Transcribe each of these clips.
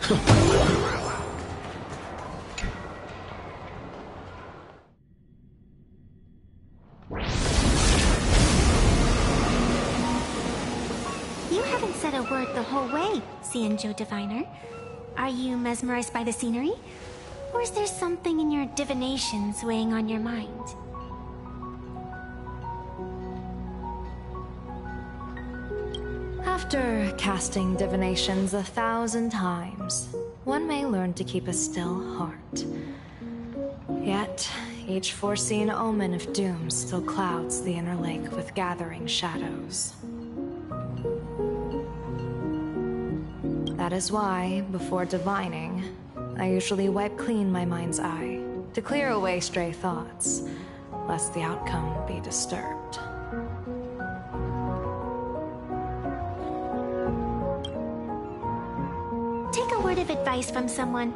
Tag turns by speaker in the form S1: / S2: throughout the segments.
S1: You haven't said a word the whole way, Xianzhou Diviner. Are you mesmerized by the scenery? Or is there something in your divinations weighing on your mind?
S2: After casting divinations 1,000 times, one may learn to keep a still heart. Yet, each foreseen omen of doom still clouds the inner lake with gathering shadows. That is why, before divining, I usually wipe clean my mind's eye to clear away stray thoughts, lest the outcome be disturbed.
S1: Take a word of advice from someone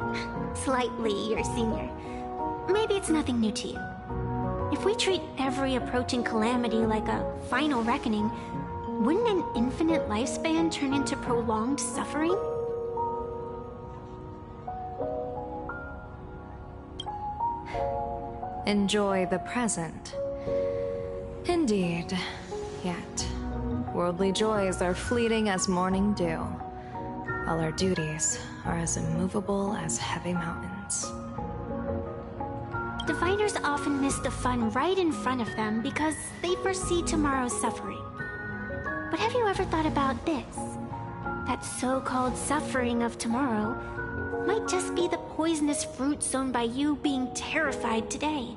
S1: slightly your senior. Maybe it's nothing new to you. If we treat every approaching calamity like a final reckoning, wouldn't an infinite lifespan turn into prolonged suffering?
S2: Enjoy the present. Indeed. Yet, worldly joys are fleeting as morning dew, while our duties are as immovable as heavy mountains.
S1: Diviners often miss the fun right in front of them because they foresee tomorrow's suffering. But have you ever thought about this? That so-called suffering of tomorrow might just be the poisonous fruit sown by you being terrified today.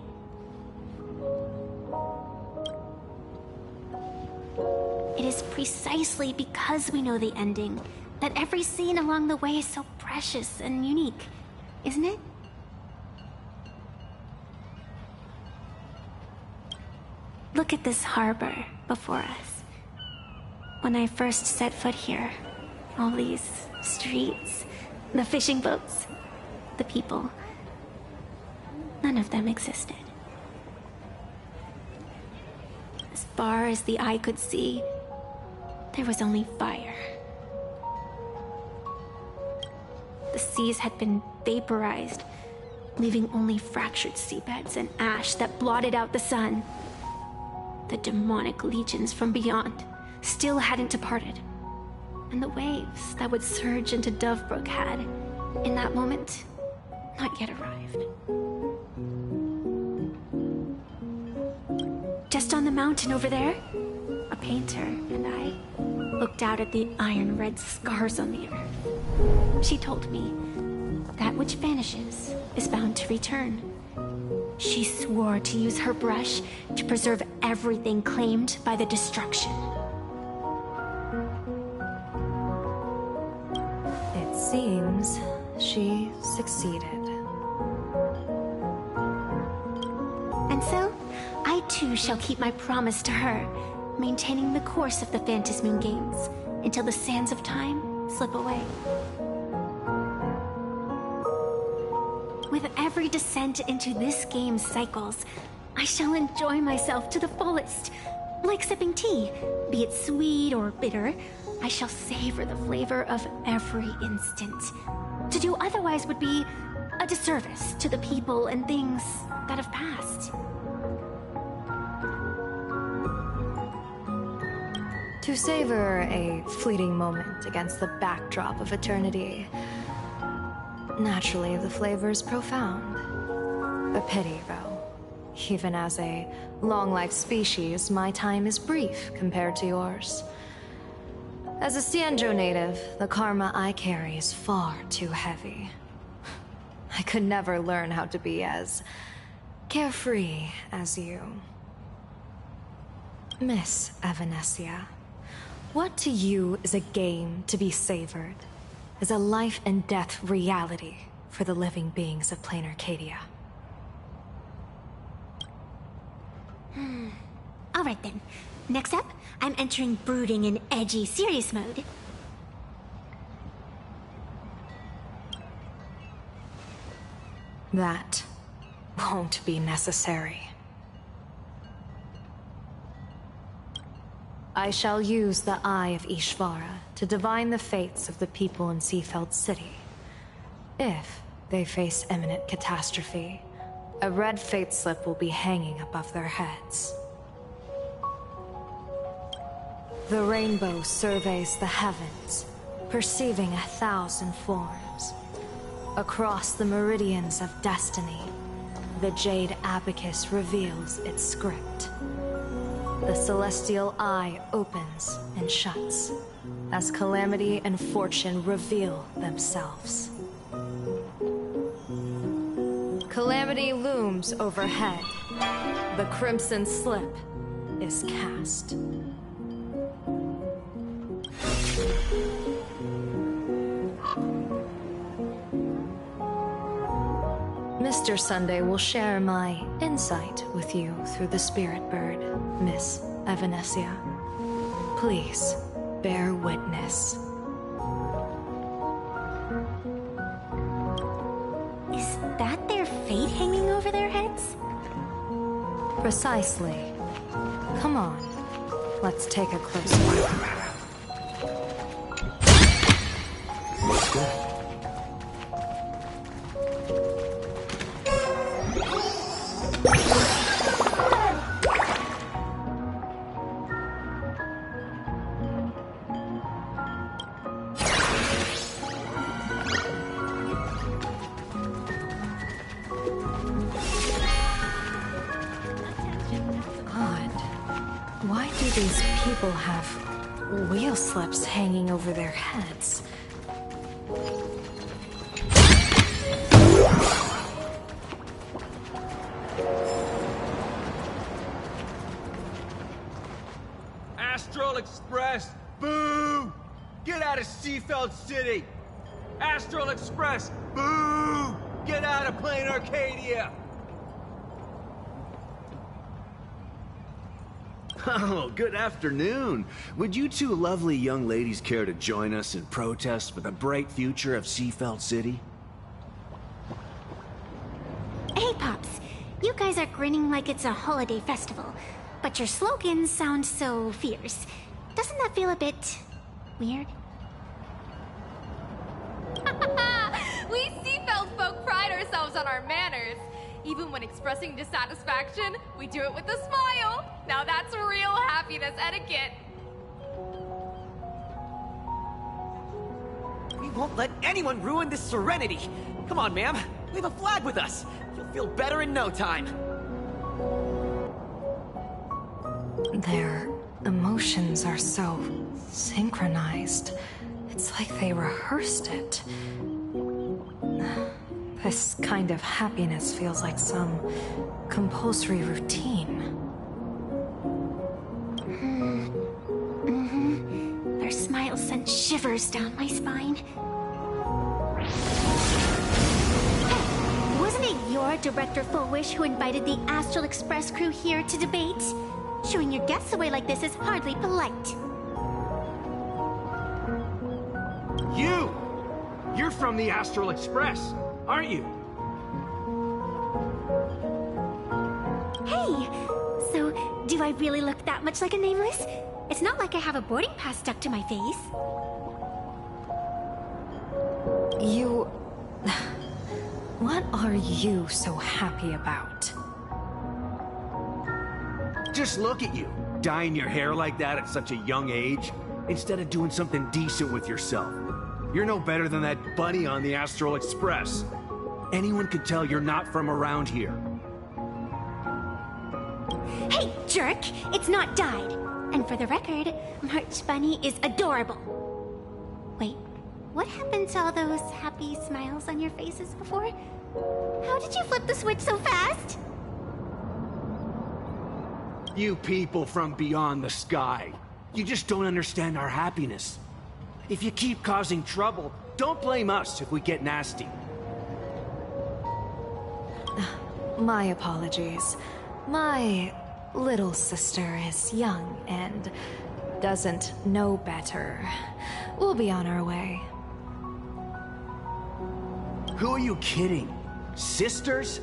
S1: It is precisely because we know the ending that every scene along the way is so precious and unique, isn't it? Look at this harbor before us. When I first set foot here, all these streets, the fishing boats, the people, none of them existed. As far as the eye could see, there was only fire. The seas had been vaporized, leaving only fractured seabeds and ash that blotted out the sun. The demonic legions from beyond still hadn't departed, and the waves that would surge into Dovebrook had, in that moment, not yet arrived. Just on the mountain over there, a painter and I looked out at the iron-red scars on the earth. She told me, that which vanishes is bound to return. She swore to use her brush to preserve everything claimed by the destruction.
S2: It seems she succeeded.
S1: And so, I too shall keep my promise to her, maintaining the course of the Phantasmoon Games until the sands of time slip away. With every descent into this game's cycles, I shall enjoy myself to the fullest. Like sipping tea, be it sweet or bitter, I shall savor the flavor of every instant. To do otherwise would be a disservice to the people and things that have passed.
S2: To savor a fleeting moment against the backdrop of eternity, naturally the flavor is profound. A pity, though. Even as a long-life species, my time is brief compared to yours. As a Xianzhou native, the karma I carry is far too heavy. I could never learn how to be as carefree as you. Miss Evanescia, what to you is a game to be savored, is a life and death reality for the living beings of plain Arcadia?
S1: Alright then. Next up, I'm entering brooding and edgy serious mode.
S2: That won't be necessary. I shall use the Eye of Ishvara to divine the fates of the people in Seafeld City, If they face imminent catastrophe, a red fate slip will be hanging above their heads. The rainbow surveys the heavens, perceiving 1,000 forms. Across the meridians of destiny, the Jade Abacus reveals its script. The celestial eye opens and shuts as calamity and fortune reveal themselves. Calamity looms overhead. The crimson slip is cast. Mr. Sunday will share my insight with you through the spirit bird, Miss Evanesia. Please, bear witness.
S1: Is that their fate hanging over their heads?
S2: Precisely. Come on, let's take a closer look.
S3: Let's go.
S2: Why do these people have wheel slips hanging over their heads?
S4: Astral Express! Boo! Get out of Seafeld City! Astral Express! Boo! Get out of Plain Arcadia!
S3: Oh, good afternoon. Would you two lovely young ladies care to join us in protest for the bright future of Seafeld City?
S1: Hey, Pops. You guys are grinning like it's a holiday festival, but your slogans sound so fierce. Doesn't that feel a bit weird?
S5: We Seafeld folk pride ourselves on our manners. Even when expressing dissatisfaction, we do it with a smile. Now that's real happiness etiquette.
S6: We won't let anyone ruin this serenity. Come on, ma'am. We have a flag with us. You'll feel better in no time.
S2: Their emotions are so synchronized. It's like they rehearsed it. This kind of happiness feels like some compulsory routine.
S1: Their smiles sent shivers down my spine. Hey, wasn't it your Director Fullwish who invited the Astral Express crew here to debate? Showing your guests away like this is hardly polite.
S4: You're from the Astral Express, aren't you?
S1: Hey, so do I really look that much like a nameless? It's not like I have a boarding pass stuck to my face.
S2: You... What are you so happy about?
S3: Just look at you, dyeing your hair like that at such a young age, instead of doing something decent with yourself. You're no better than that bunny on the Astral Express. Anyone could tell you're not from around here.
S1: Hey, jerk! It's not dyed. And for the record, March Bunny is adorable. Wait, what happened to all those happy smiles on your faces before? How did you flip the switch so fast?
S3: You people from beyond the sky. You just don't understand our happiness. If you keep causing trouble, don't blame us if we get nasty.
S2: My apologies. My little sister is young and doesn't know better. We'll be on our way.
S3: Who are you kidding? Sisters?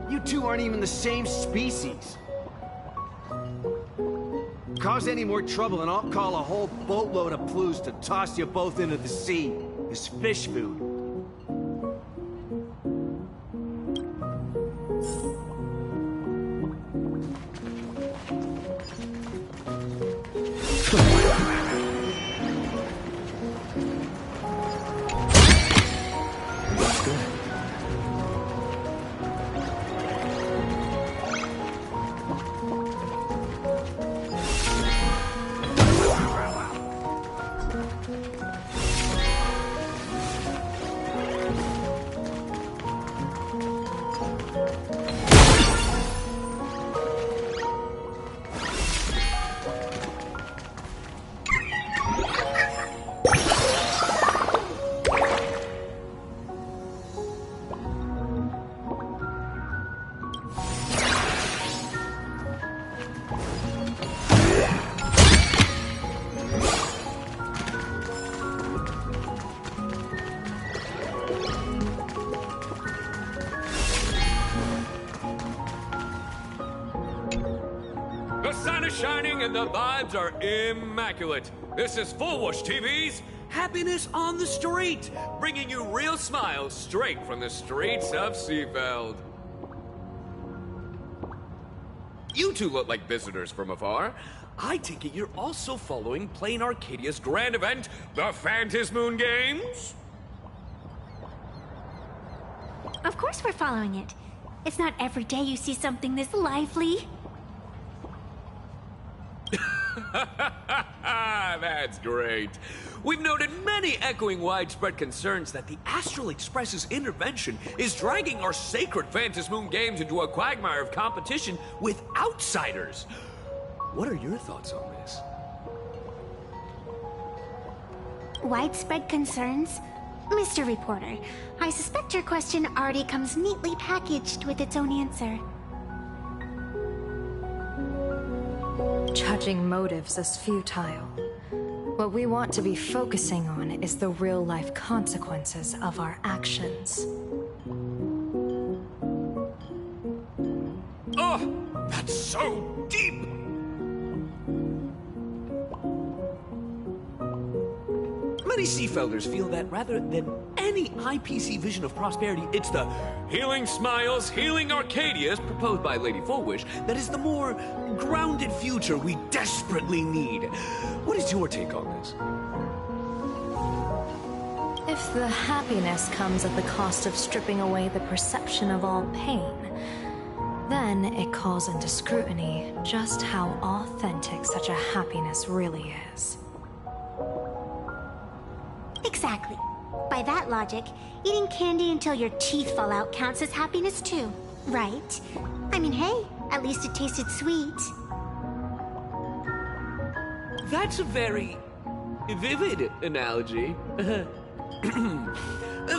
S3: You two aren't even the same species. Cause any more trouble and I'll call a whole boatload of Ploos to toss you both into the sea as fish food.
S7: The sun is shining and the vibes are immaculate. This is Fullwush TV's Happiness on the Street, bringing you real smiles straight from the streets of Seafeld. You two look like visitors from afar. I take it you're also following Plain Arcadia's grand event, the Phantasmoon Games?
S1: Of course we're following it. It's not every day you see something this lively.
S7: That's great. We've noted many echoing widespread concerns that the Astral Express's intervention is dragging our sacred Phantasmoon Games into a quagmire of competition with outsiders. What are your thoughts on this?
S1: Widespread concerns? Mr. Reporter, I suspect your question already comes neatly packaged with its own answer.
S2: Judging motives is futile. What we want to be focusing on is the real-life consequences of our actions.
S7: Oh, that's so deep! Many Seafelders feel that rather than any IPC vision of prosperity, it's the healing smiles, healing Arcadias proposed by Lady Fullwish that is the more grounded future we desperately need. What is your take on this?
S2: If the happiness comes at the cost of stripping away the perception of all pain, then it calls into scrutiny just how authentic such a happiness really is.
S1: Exactly. By that logic, eating candy until your teeth fall out counts as happiness too, right? I mean, hey, at least it tasted sweet.
S7: That's a very vivid analogy.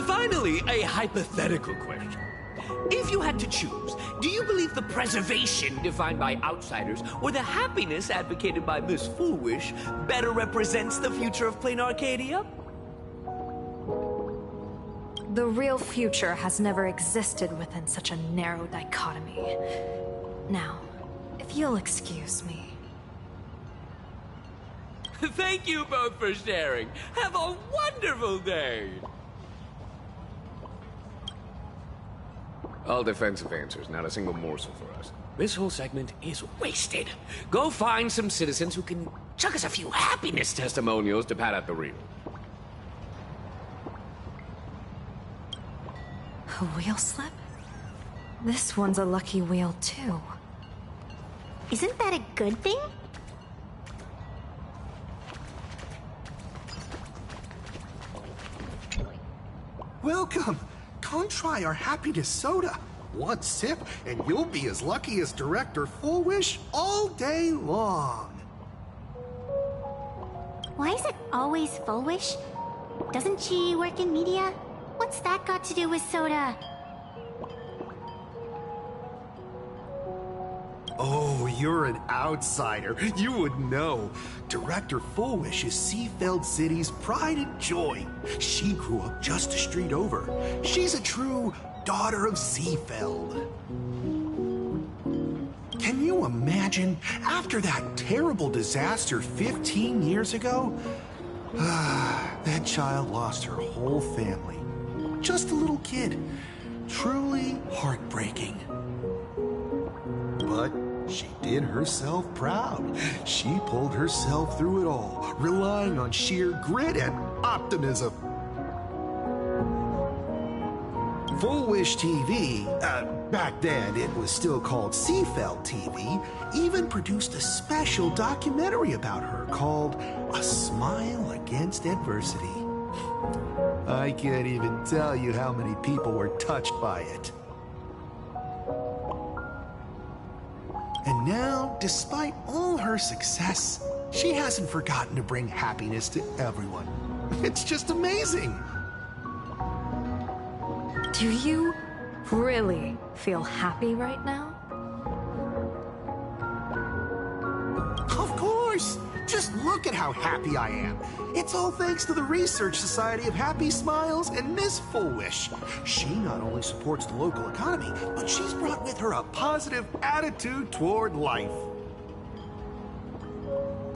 S7: Finally, a hypothetical question. If you had to choose, do you believe the preservation defined by outsiders or the happiness advocated by Miss Foolish better represents the future of Plain Arcadia?
S2: The real future has never existed within such a narrow dichotomy. Now, if you'll excuse me.
S7: Thank you both for sharing. Have a wonderful day. All defensive answers, not a single morsel for us. This whole segment is wasted. Go find some citizens who can chuck us a few happiness testimonials to pad out the reel.
S2: A wheel slip? This one's a lucky wheel, too.
S1: Isn't that a good thing?
S8: Welcome! Come try our happiness soda. One sip, and you'll be as lucky as Director Fullwish all day long.
S1: Why is it always Fullwish? Doesn't she work in media? What's that got to do with soda?
S8: Oh, you're an outsider. You would know. Director Fullwish is Seafeld City's pride and joy. She grew up just a street over. She's a true daughter of Seafeld. Can you imagine? After that terrible disaster 15 years ago, that child lost her whole family. Just a little kid. Truly heartbreaking. But she did herself proud. She pulled herself through it all, relying on sheer grit and optimism. Fullwish TV, back then it was still called Seafeld TV, even produced a special documentary about her called A Smile Against Adversity. I can't even tell you how many people were touched by it. And now, despite all her success, she hasn't forgotten to bring happiness to everyone. It's just amazing.
S2: Do you really feel happy right now?
S8: Of course! Just look at how happy I am. It's all thanks to the Research Society of Happy Smiles and Miss Fullwish. She not only supports the local economy, but she's brought with her a positive attitude toward life.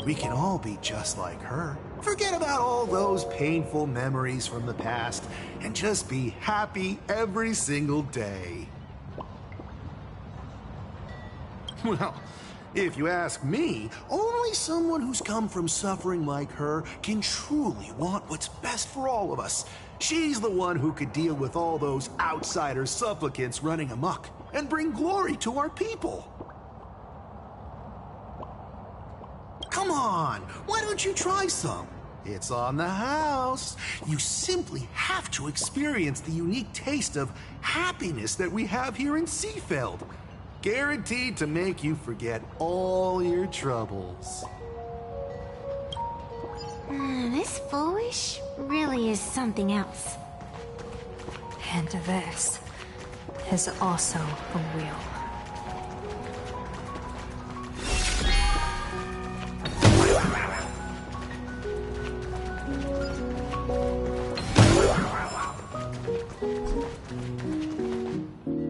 S8: We can all be just like her. Forget about all those painful memories from the past and just be happy every single day. Well, if you ask me, only someone who's come from suffering like her can truly want what's best for all of us. She's the one who could deal with all those outsider supplicants running amok and bring glory to our people. Come on, why don't you try some? It's on the house. You simply have to experience the unique taste of happiness that we have here in Seafeld. Guaranteed to make you forget all your troubles.
S1: This Foolish really is something else.
S2: And this is also a wheel.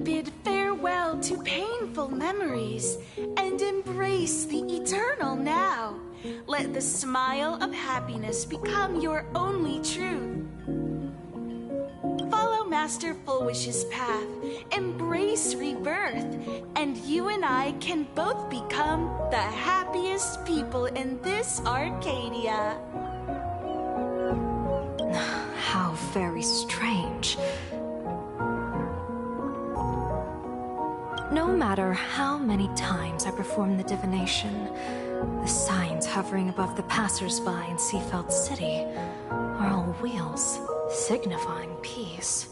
S9: Bid farewell to painful memories and embrace the eternal now. Let the smile of happiness become your only truth. Follow Master Fullwish's path, embrace rebirth, and you and I can both become the happiest people in this Arcadia.
S2: How very strange. No matter how many times I perform the divination, the signs hovering above the passers-by in Seafeld City are all wheels, signifying peace.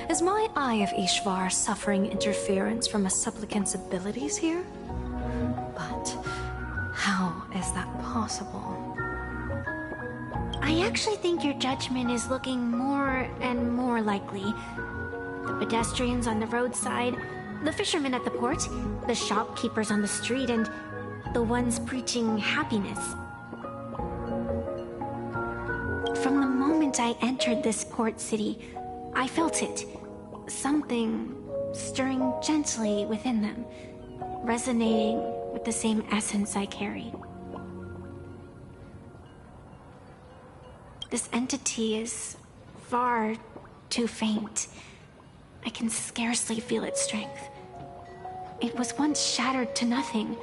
S2: Is my Eye of Ishvar suffering interference from a supplicant's abilities here? But how is that possible?
S1: I actually think your judgment is looking more and more likely. The pedestrians on the roadside, the fishermen at the port, the shopkeepers on the street, and the ones preaching happiness. From the moment I entered this port city, I felt it. Something stirring gently within them, resonating with the same essence I carry. This entity is far too faint. I can scarcely feel its strength. It was once shattered to nothing,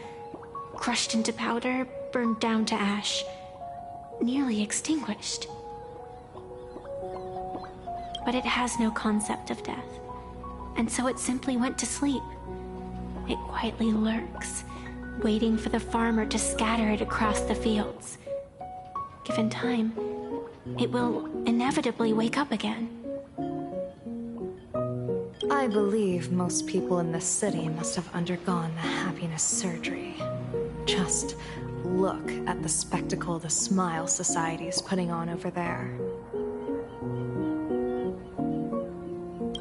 S1: crushed into powder, burned down to ash, nearly extinguished. But it has no concept of death, and so it simply went to sleep. It quietly lurks, waiting for the farmer to scatter it across the fields. Given time, it will inevitably wake up again.
S2: I believe most people in this city must have undergone the happiness surgery. Just look at the spectacle the Smile Society is putting on over there.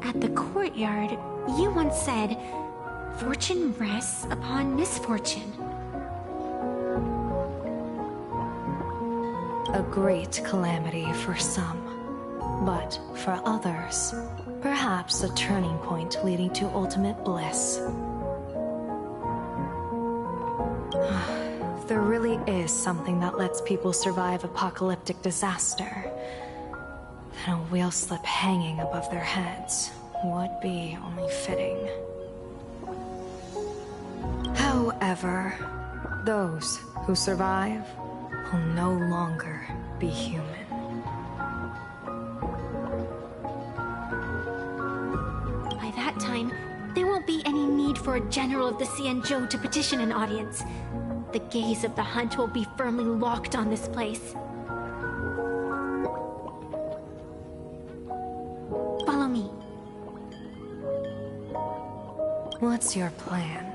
S1: At the courtyard, you once said, "Fortune rests upon misfortune."
S2: A great calamity for some, but for others, perhaps a turning point leading to ultimate bliss. If there really is something that lets people survive apocalyptic disaster, then a wheel slip hanging above their heads would be only fitting. However, those who survive will no longer be human.
S1: By that time, there won't be any need for a general of the Cianzhou to petition an audience. The gaze of the hunt will be firmly locked on this place. Follow me.
S2: What's your plan?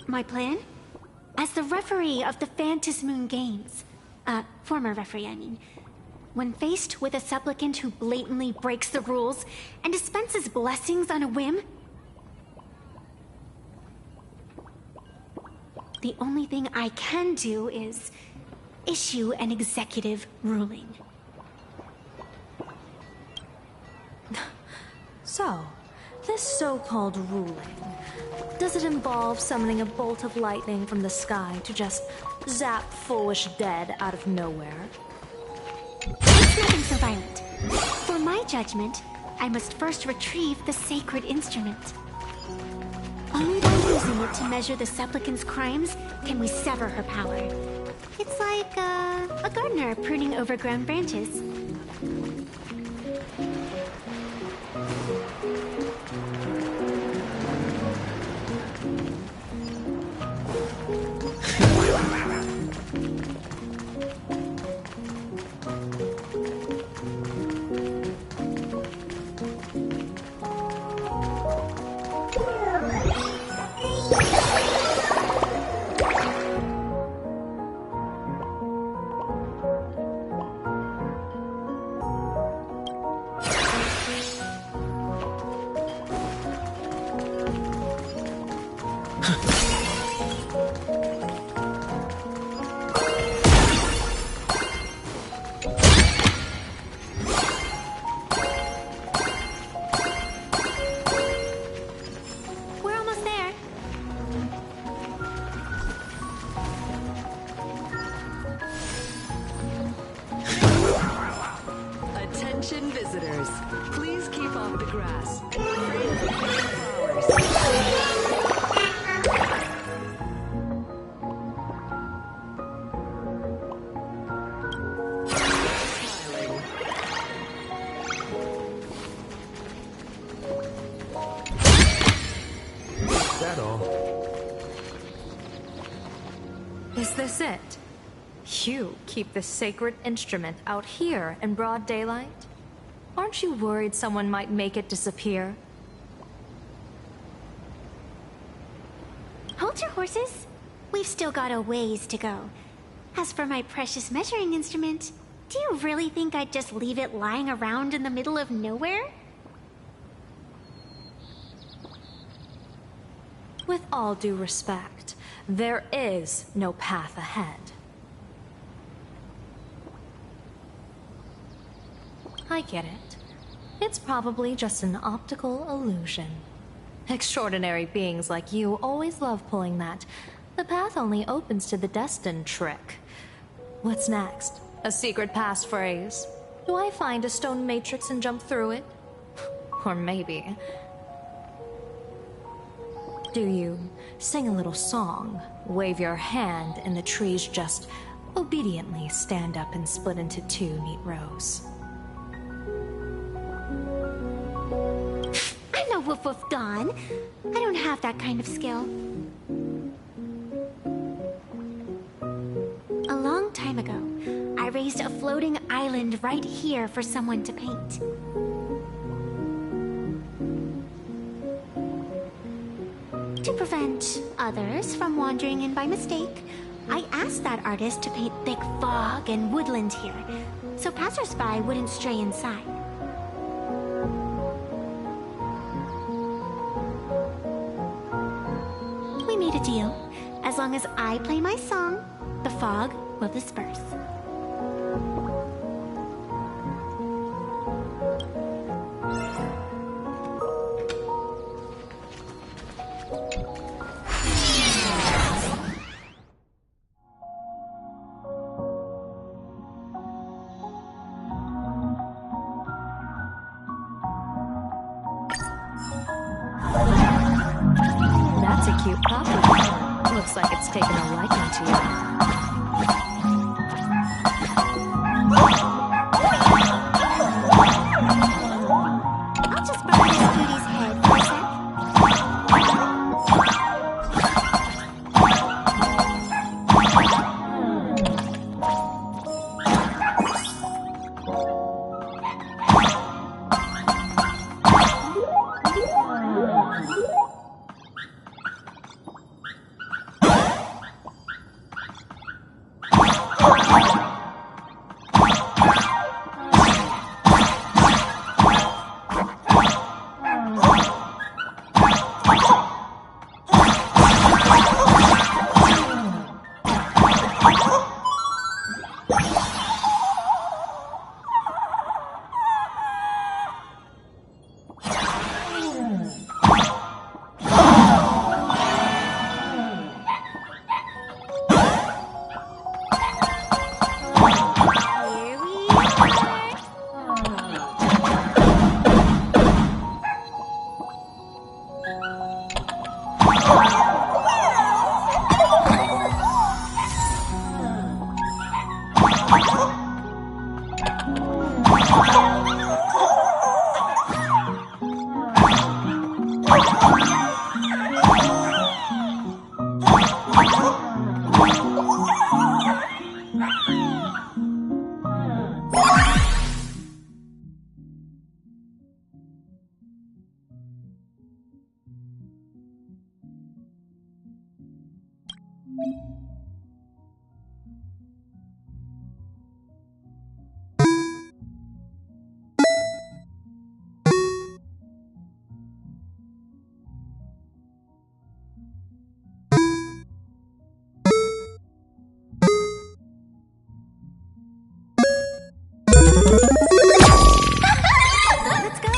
S1: My plan? As the referee of the Phantasmoon Games, former referee, I mean, When faced with a supplicant who blatantly breaks the rules and dispenses blessings on a whim, the only thing I can do is issue an executive ruling.
S2: So, this so-called ruling, does it involve summoning a bolt of lightning from the sky to just zap foolish dead out of nowhere?
S1: It's nothing so violent. For my judgment, I must first retrieve the sacred instrument. Only by using it to measure the supplicant's crimes can we sever her power. It's like a gardener pruning overgrown branches.
S10: Attention visitors, please keep off the grass.
S8: Is that all?
S2: Is this it? You keep this sacred instrument out here in broad daylight? Aren't you worried someone might make it disappear?
S1: Hold your horses. We've still got a ways to go. As for my precious measuring instrument, do you really think I'd just leave it lying around in the middle of nowhere?
S2: With all due respect, there is no path ahead. I get it. It's probably just an optical illusion. Extraordinary beings like you always love pulling that "the path only opens to the destined" trick. What's next? A secret passphrase? Do I find a stone matrix and jump through it? Or maybe... do you sing a little song, wave your hand, and the trees just obediently stand up and split into two neat rows?
S1: I'm no woof woof Dawn. I don't have that kind of skill. A long time ago, I raised a floating island right here for someone to paint. To prevent others from wandering in by mistake, I asked that artist to paint thick fog and woodland here, so passersby wouldn't stray inside. We made a deal. As long as I play my song, the fog will disperse.
S2: That's a cute puppy. Looks like it's taken a liking to you.
S1: I'll just burn this cuties head for a sec. Let's go!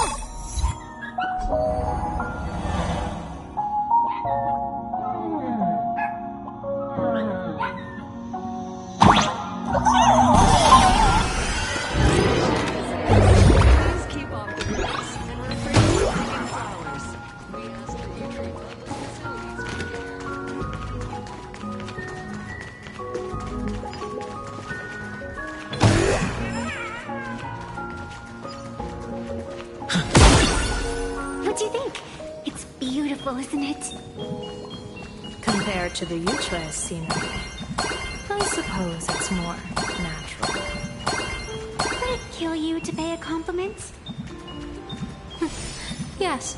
S10: Please keep off the grass and refrain from picking flowers. We ask that you treat public facilities with care.
S1: What do you think? It's beautiful, isn't it?
S2: Compared to the Yutra's scenery, I suppose it's more natural.
S1: Would it kill you to pay a compliment?
S2: Yes.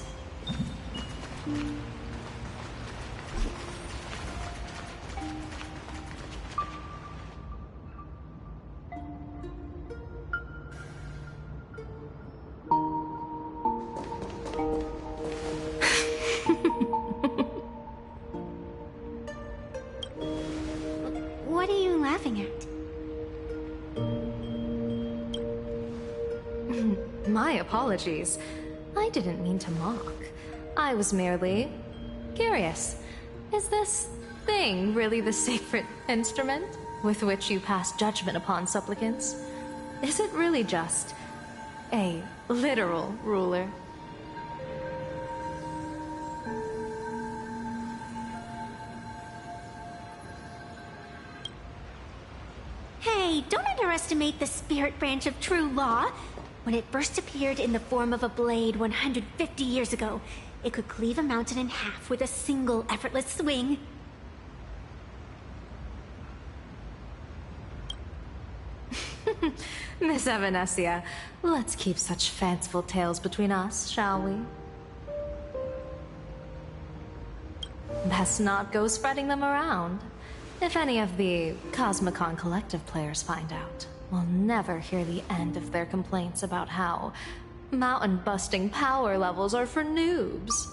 S1: What are you laughing at?
S2: My apologies. I didn't mean to mock. I was merely curious. Is this thing really the sacred instrument with which you pass judgment upon supplicants? Is it really just a literal ruler?
S1: Hey, don't underestimate the spirit branch of true law. When it first appeared in the form of a blade 150 years ago, it could cleave a mountain in half with a single effortless swing.
S2: Miss Evanescia, let's keep such fanciful tales between us, shall we? Best not go spreading them around. If any of the Cosmicon Collective players find out, we'll never hear the end of their complaints about how mountain-busting power levels are for noobs.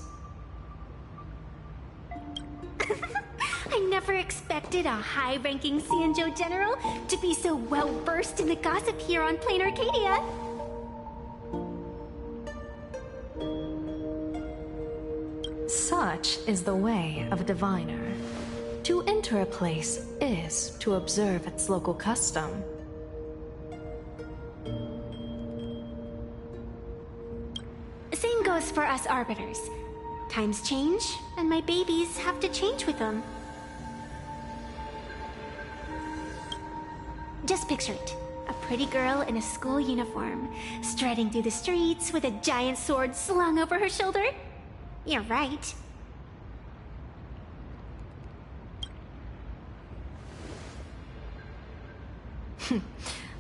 S1: I never expected a high-ranking Xianzhou general to be so well-versed in the gossip here on Plain Arcadia.
S2: Such is the way of a diviner. To enter a place is to observe its local custom.
S1: Same goes for us arbiters. Times change, and my babies have to change with them. Just picture it. A pretty girl in a school uniform, striding through the streets with a giant sword slung over her shoulder. You're right.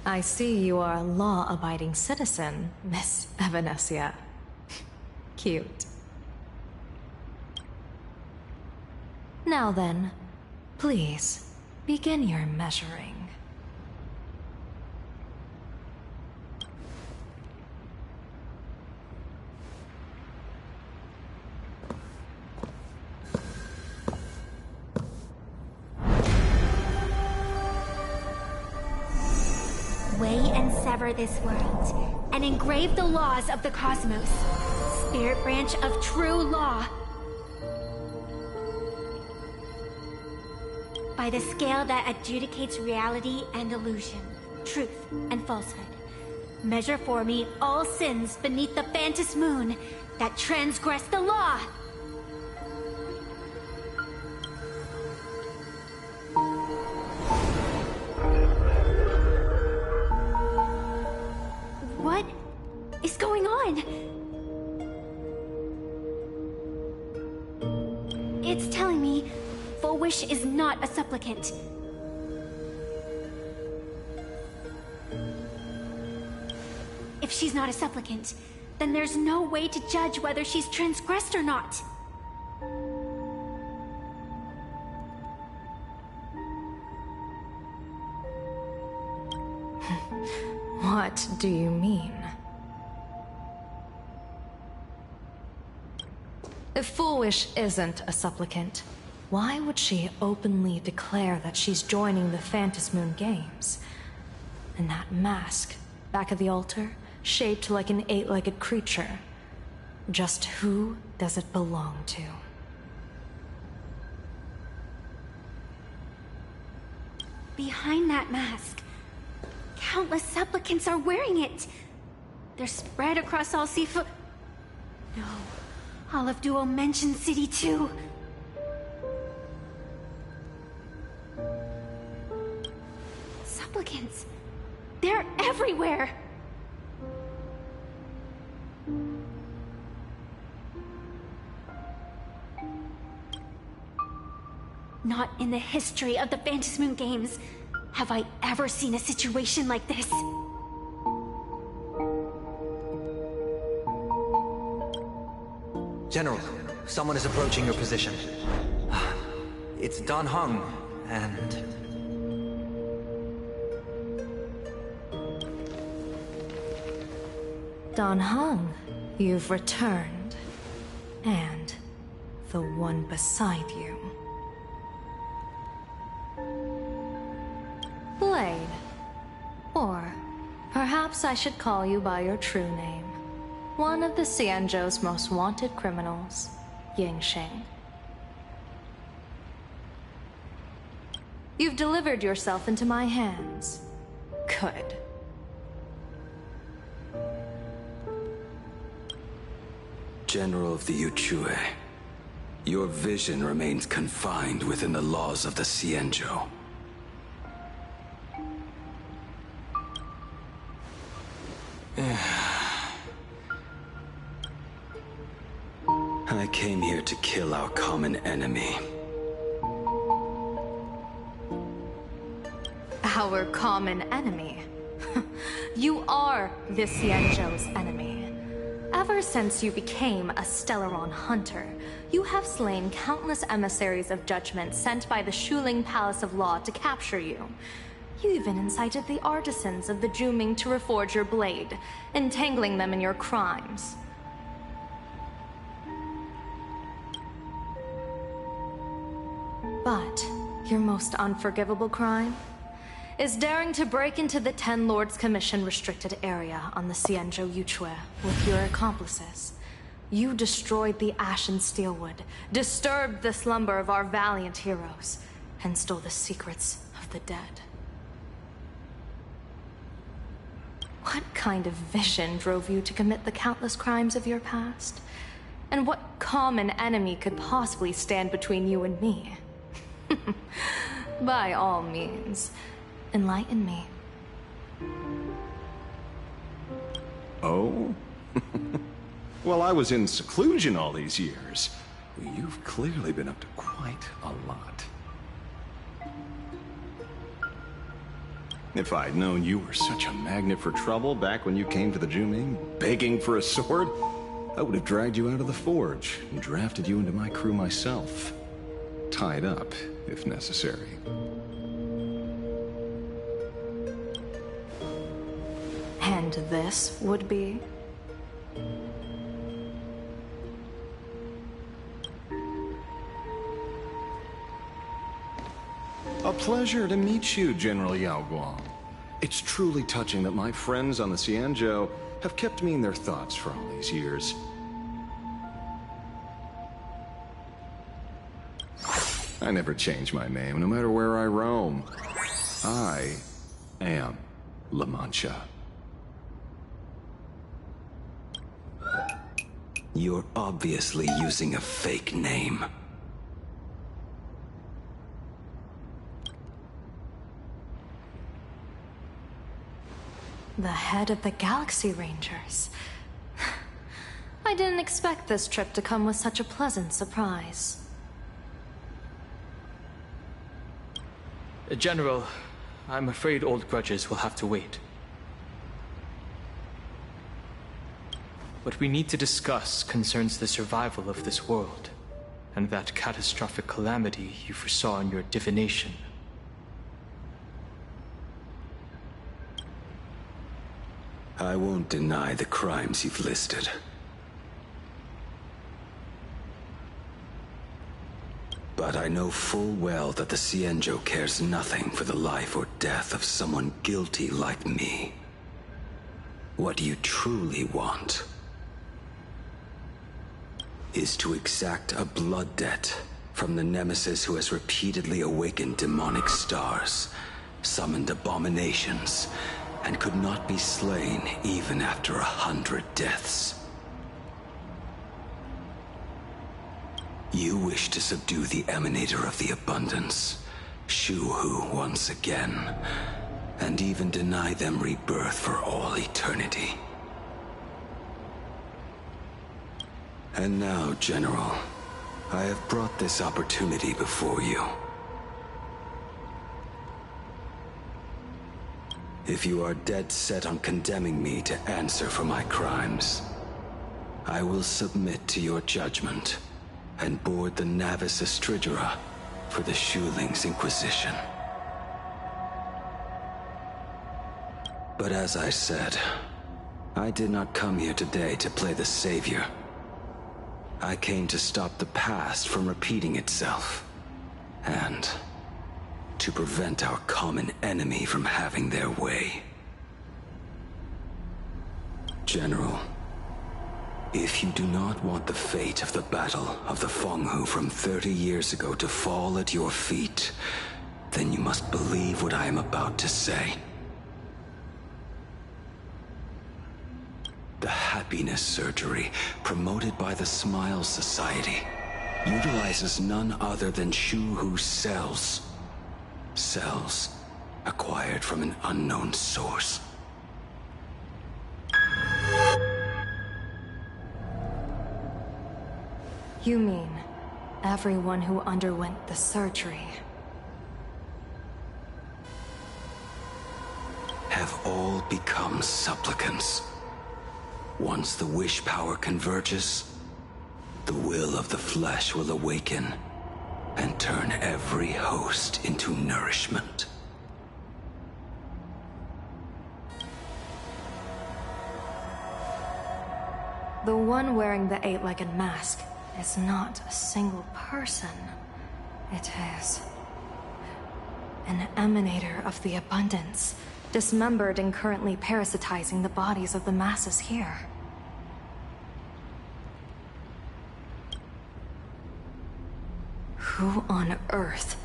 S2: I see you are a law-abiding citizen, Miss Evanescia. Cute. Now then, please, begin your measuring.
S1: Weigh and sever this world, and engrave the laws of the cosmos. Spirit branch of true law. By the scale that adjudicates reality and illusion, truth and falsehood. Measure for me all sins beneath the phantasm moon that transgress the law. on? It's telling me Full Wish is not a supplicant. If she's not a supplicant, then there's no way to judge whether she's transgressed or not.
S2: What do you mean? If Full Wish isn't a supplicant, why would she openly declare that she's joining the Phantasmoon Games? And that mask, back of the altar, shaped like an 8-legged creature. Just who does it belong to?
S1: Behind that mask, countless supplicants are wearing it. They're spread across all Sifu... No, all of Duo Mention City too. Supplicants, they're everywhere. Not in the history of the Phantasmoon Games have I ever seen a situation like this.
S11: General, someone is approaching your position. It's Don Hung, and...
S2: Don Hung, you've returned. And the one beside you. Blade. Or perhaps I should call you by your true name. One of the Xianzhou's most wanted criminals, Yingxing. You've delivered yourself into my hands. Good.
S12: General of the Yuchue, your vision remains confined within the laws of the Xianzhou. I came here to kill our common enemy.
S2: Our common enemy? You are the Xianzhou's enemy. Ever since you became a Stellaron hunter, you have slain countless emissaries of judgment sent by the Shuling Palace of Law to capture you. You even incited the artisans of the Juming to reforge your blade, entangling them in your crimes. But your most unforgivable crime is daring to break into the Ten Lords Commission restricted area on the Xianzhou Yuchue with your accomplices. You destroyed the Ashen Steelwood, disturbed the slumber of our valiant heroes, and stole the secrets of the dead. What kind of vision drove you to commit the countless crimes of your past? And what common enemy could possibly stand between you and me? By all means, enlighten me.
S13: Oh? Well, I was in seclusion all these years. Well, you've clearly been up to quite a lot. If I'd known you were such a magnet for trouble back when you came to the Juming, begging for a sword, I would have dragged you out of the forge and drafted you into my crew myself. Tied up, if necessary.
S2: And this would be?
S13: A pleasure to meet you, General Yao Guang. It's truly touching that my friends on the Xianzhou have kept me in their thoughts for all these years. I never change my name, no matter where I roam. I am La Mancha.
S12: You're obviously using a fake name.
S2: The head of the Galaxy Rangers. didn't expect this trip to come with such a pleasant surprise.
S14: General, I'm afraid old grudges will have to wait. What we need to discuss concerns the survival of this world, and that catastrophic calamity you foresaw in your divination.
S12: I won't deny the crimes you've listed. But I know full well that the Cienjo cares nothing for the life or death of someone guilty like me. What you truly want is to exact a blood debt from the nemesis who has repeatedly awakened demonic stars, summoned abominations, and could not be slain even after 100 deaths. You wish to subdue the Emanator of the Abundance, Shu-Hu once again, and even deny them rebirth for all eternity. And now, General, I have brought this opportunity before you. If you are dead set on condemning me to answer for my crimes, I will submit to your judgment and board the Navis Astridura for the Shuling's Inquisition. But as I said, I did not come here today to play the savior. I came to stop the past from repeating itself, and to prevent our common enemy from having their way. General, if you do not want the fate of the Battle of the Fenghu from 30 years ago to fall at your feet, then you must believe what I am about to say. The happiness surgery, promoted by the Smile Society, utilizes none other than Shu-Hu's cells. Cells acquired from an unknown source.
S2: You mean everyone who underwent the surgery
S12: have all become supplicants. Once the wish power converges, the will of the flesh will awaken and turn every host into nourishment.
S2: the one wearing the eight-legged mask is not a single person. It is an emanator of the abundance, dismembered and currently parasitizing the bodies of the masses here. Who on Earth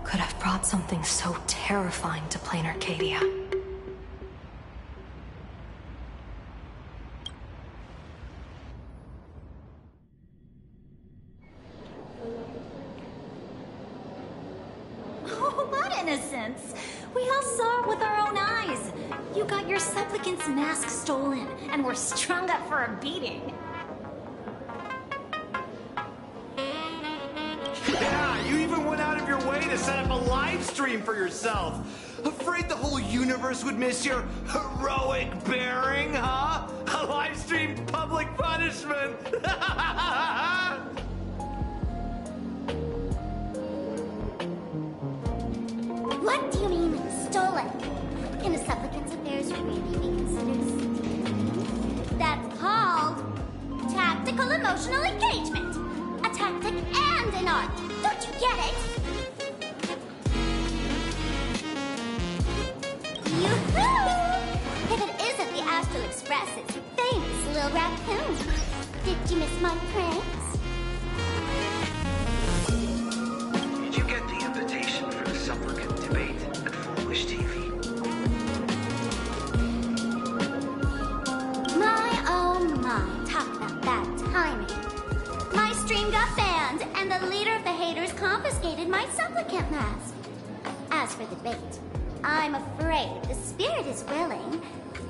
S2: could have brought something so terrifying to plain Arcadia?
S15: Oh, what innocence! We all saw it with our own eyes. You got your supplicant's mask stolen, and were strung up for a beating.
S3: Yeah, you even went out of your way to set up a live stream for yourself. Afraid the whole universe would miss your heroic bearing, huh? A live stream public punishment.
S15: What do you mean, stolen? Can a supplicant's affairs really be considered stealing? That's called tactical emotional engagement. A tactic and an art. Don't you get it? Yoo-hoo! If it isn't the Astral Express's famous little raccoon. Did you miss my pranks?
S11: Did you get the invitation for the supplicant debate at Foolish TV?
S15: My, talk about bad timing. My stream got banned, and the leader of the haters confiscated my supplicant mask. As for the debate, I'm afraid the spirit is willing,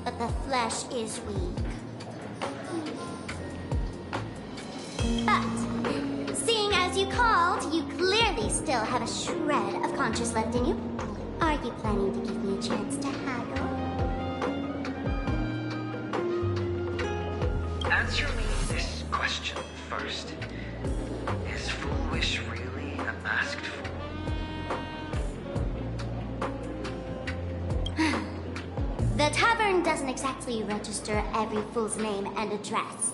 S15: but the flesh is weak. But, seeing as you called, you clearly still have a shred of conscience left in you. Are you planning to give me a chance to haggle?
S11: Answer me this question first. Is Foolish really a masked fool?
S15: The tavern doesn't exactly register every fool's name and address.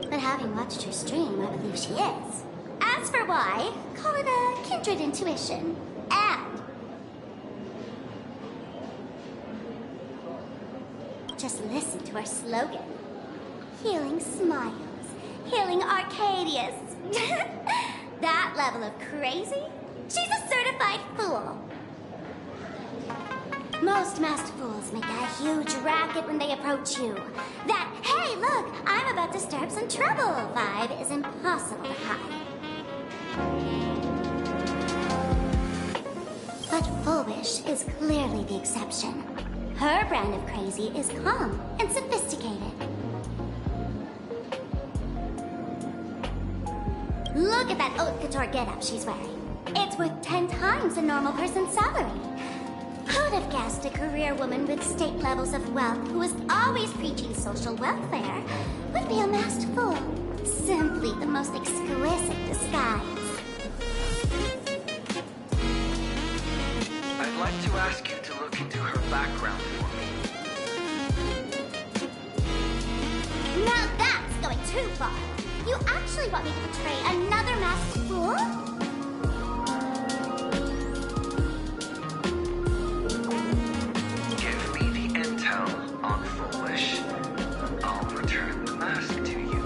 S15: But having watched her stream, I believe she is. As for why, call it a kindred intuition. And just listen to our slogan. Healing smiles. Healing Arcadius. That level of crazy? She's a certified fool. Most masked fools make a huge racket when they approach you. That, hey, look, I'm about to stir up some trouble vibe is impossible to hide. But Foolish is clearly the exception. Her brand of crazy is calm and sophisticated. Look at that haute couture getup she's wearing. It's worth 10 times a normal person's salary. Who'd have guessed a career woman with state levels of wealth who was always preaching social welfare would be a masked fool? Simply the most exquisite disguise.
S11: I'd like to ask you to look into her background for me.
S15: Now that's going too far. You actually want me to portray another masked fool?
S11: Give me the intel on Foolish. I'll return the mask to you.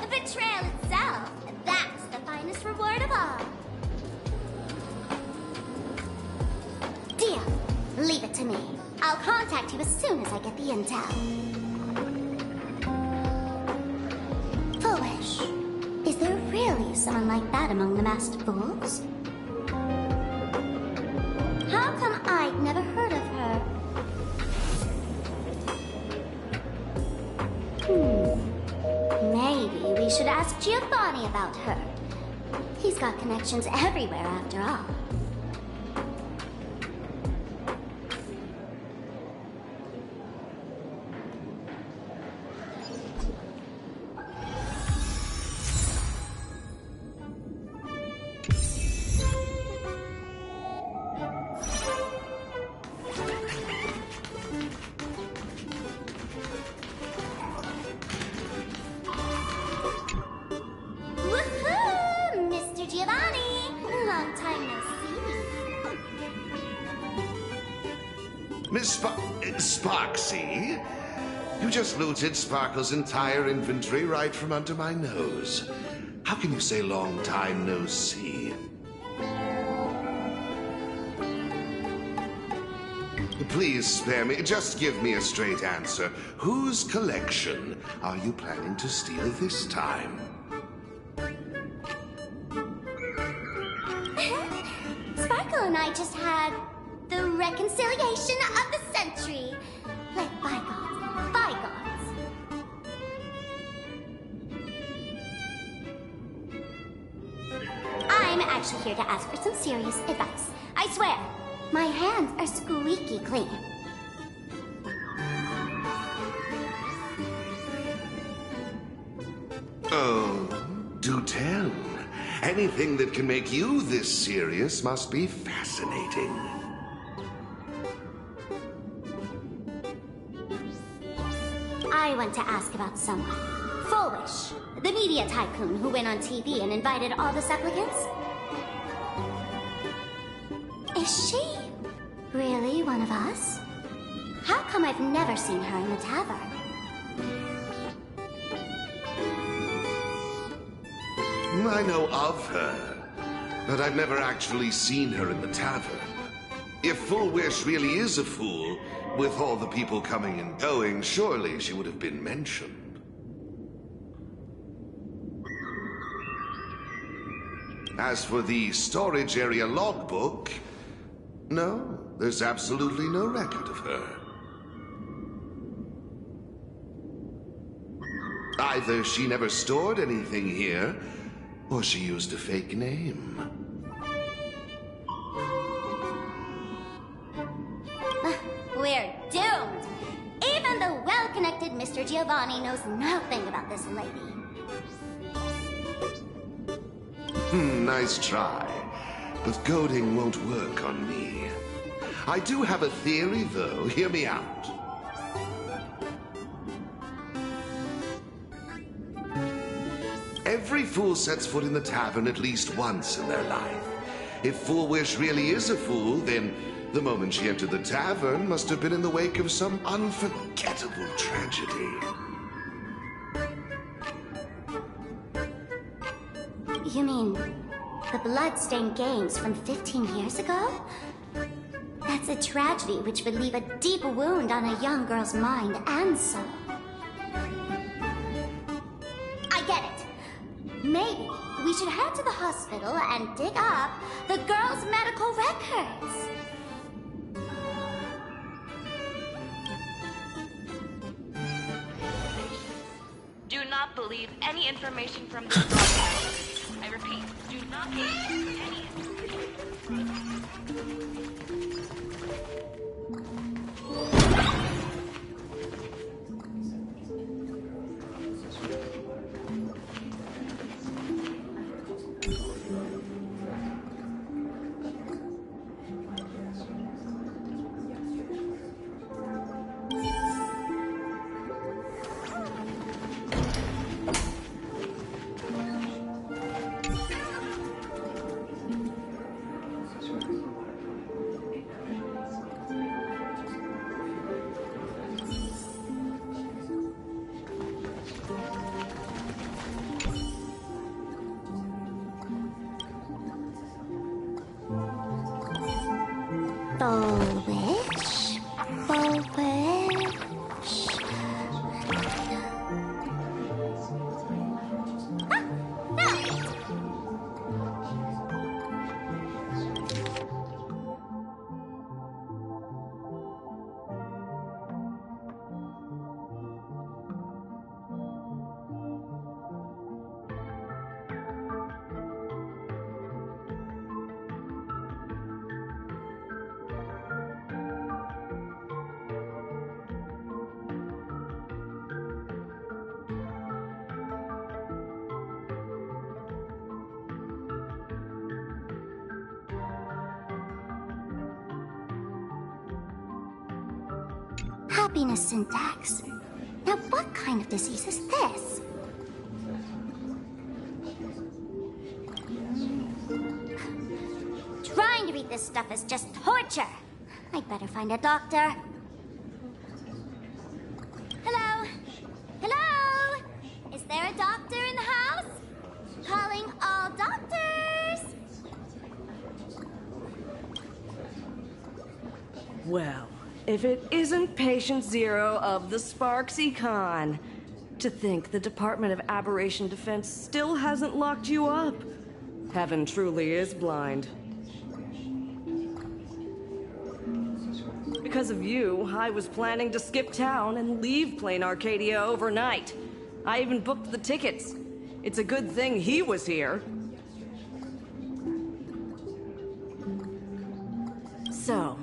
S15: Betrayal itself. That's the finest reward of all. Deal. Leave it to me. I'll contact you as soon as I get the intel. Foolish. Is there really someone like that among the masked fools? How come I'd never heard of her? Maybe we should ask Giovanni about her. He's got connections everywhere after all. Woohoo! Mr. Giovanni! Long time no see.
S16: Miss Sparksy? You just looted Sparkle's entire inventory right from under my nose. How can you say long time no see? Please spare me. Just give me a straight answer. Whose collection are you planning to steal this time?
S15: Sparkle and I just had the reconciliation of the century. Let bygones be bygones. I'm actually here to ask for some serious advice. I swear, my hands are squeaky clean.
S16: Oh, do tell. Anything that can make you this serious must be fascinating.
S15: I want to ask about someone. Foolish, the media tycoon who went on TV and invited all the supplicants. Is she really one of us? How come I've never seen her in the tavern?
S16: I know of her, but I've never actually seen her in the tavern. If Full Wish really is a fool, with all the people coming and going, surely she would have been mentioned. As for the storage area logbook, no. There's absolutely no record of her. Either she never stored anything here, or she used a fake name.
S15: We're doomed. Even the well-connected Mr. Giovanni knows nothing about this lady.
S16: Nice try. But goading won't work on me. I do have a theory, though. Hear me out. Every fool sets foot in the tavern at least once in their life. If Fool Wish really is a fool, then the moment she entered the tavern must have been in the wake of some unforgettable tragedy.
S15: You mean the blood-stained games from 15 years ago? That's a tragedy which would leave a deep wound on a young girl's mind and soul. I get it. Maybe we should head to the hospital and dig up the girl's medical records.
S17: Do not believe any information from this broadcast. I repeat, do not believe any
S15: happiness syntax. Now, what kind of disease is this? Trying to read this stuff is just torture. I'd better find a doctor. Hello? Hello? Is there a doctor in the house? Calling all doctors!
S10: Well, if it isn't Patient Zero of the Sparksy Con. To think the Department of Aberration Defense still hasn't locked you up. Heaven truly is blind. Because of you, I was planning to skip town and leave Plain Arcadia overnight. I even booked the tickets. It's a good thing he was here. So,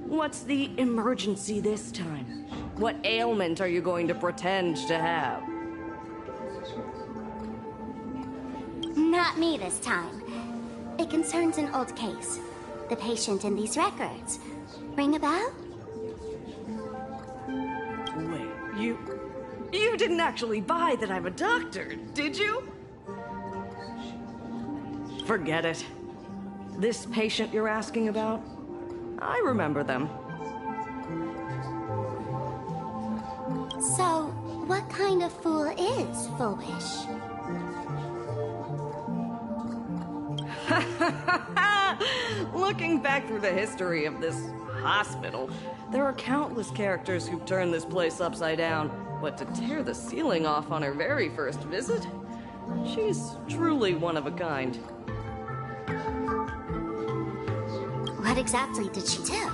S10: what's the emergency this time? What ailment are you going to pretend to have?
S15: Not me this time. It concerns an old case. The patient in these records. Ring a bell?
S10: Wait, you didn't actually buy that I'm a doctor, did you? Forget it. This patient you're asking about? I remember them.
S15: So, what kind of fool is Full Wish?
S10: Looking back through the history of this hospital, there are countless characters who've turned this place upside down. But to tear the ceiling off on her very first visit? She's truly one of a kind.
S15: What exactly did she do?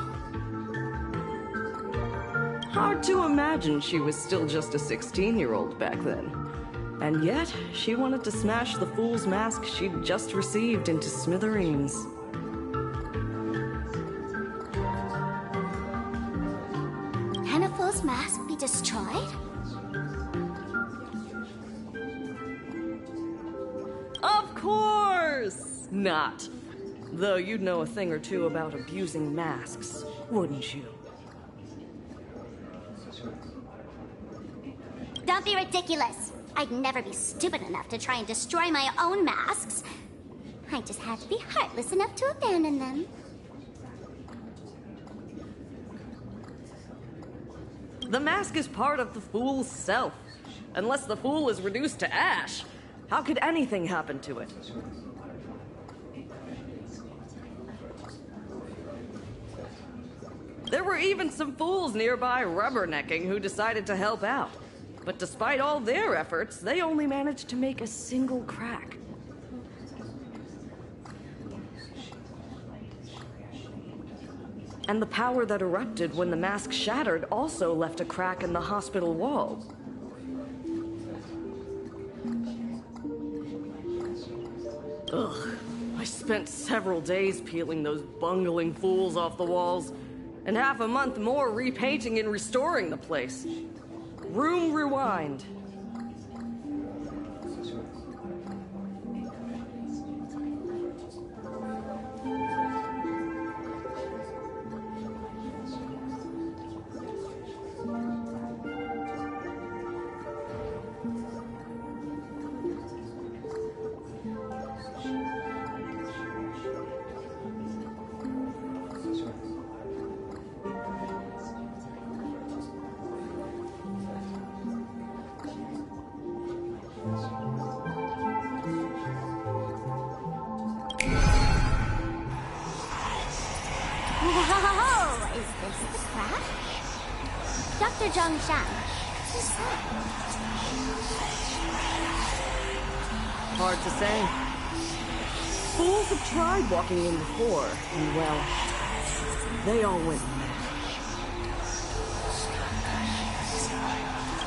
S10: Hard to imagine she was still just a 16-year-old back then. And yet, she wanted to smash the fool's mask she'd just received into smithereens.
S15: Can a fool's mask be destroyed?
S10: Of course not. Though you'd know a thing or two about abusing masks, wouldn't you?
S15: Don't be ridiculous. I'd never be stupid enough to try and destroy my own masks. I just had to be heartless enough to abandon them.
S10: The mask is part of the fool's self. Unless the fool is reduced to ash, how could anything happen to it? There were even some fools nearby rubbernecking who decided to help out. But despite all their efforts, they only managed to make a single crack. And the power that erupted when the mask shattered also left a crack in the hospital wall. Ugh, I spent several days peeling those bungling fools off the walls, and half a month more repainting and restoring the place. Room rewind.
S15: Whoa! Is this the crack? Dr. Zhongshan, who's that?
S10: Hard to say. Fools have tried walking in before, and well, they all went mad.